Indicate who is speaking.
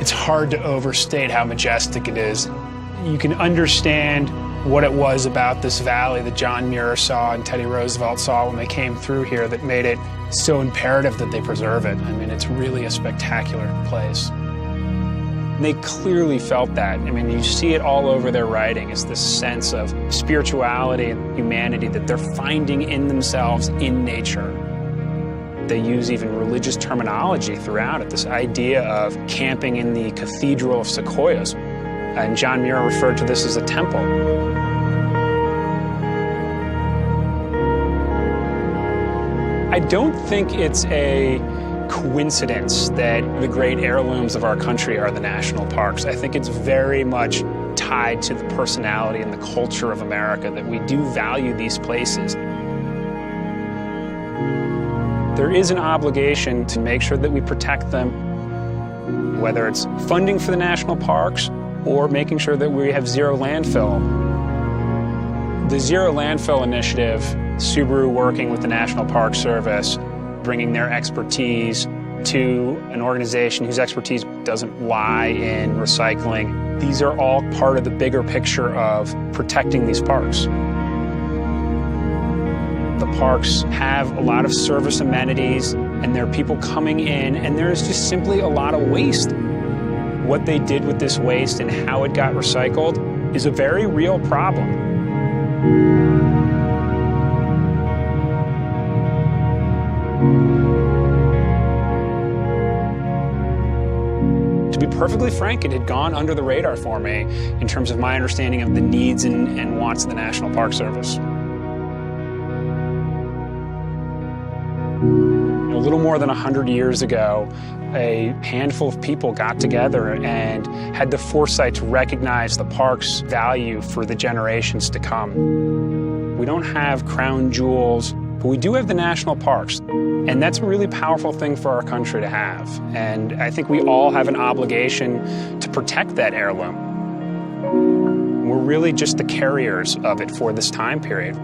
Speaker 1: It's hard to overstate how majestic it is. You can understand what it was about this valley that John Muir saw and Teddy Roosevelt saw when they came through here that made it so imperative that they preserve it. I mean, it's really a spectacular place. They clearly felt that. I mean, you see it all over their writing. It's this sense of spirituality and humanity that they're finding in themselves in nature. They use even religious terminology throughout it, this idea of camping in the Cathedral of Sequoias. And John Muir referred to this as a temple. I don't think it's a coincidence that the great heirlooms of our country are the national parks. I think it's very much tied to the personality and the culture of America, that we do value these places. There is an obligation to make sure that we protect them, whether it's funding for the national parks or making sure that we have zero landfill. The Zero Landfill Initiative, Subaru working with the National Park Service, bringing their expertise to an organization whose expertise doesn't lie in recycling. These are all part of the bigger picture of protecting these parks. The parks have a lot of service amenities, and there are people coming in, and there is just simply a lot of waste. What they did with this waste and how it got recycled is a very real problem. To be perfectly frank, it had gone under the radar for me in terms of my understanding of the needs and wants of the National Park Service. A little more than 100 years ago, a handful of people got together and had the foresight to recognize the park's value for the generations to come. We don't have crown jewels, but we do have the national parks. And that's a really powerful thing for our country to have. And I think we all have an obligation to protect that heirloom. We're really just the carriers of it for this time period.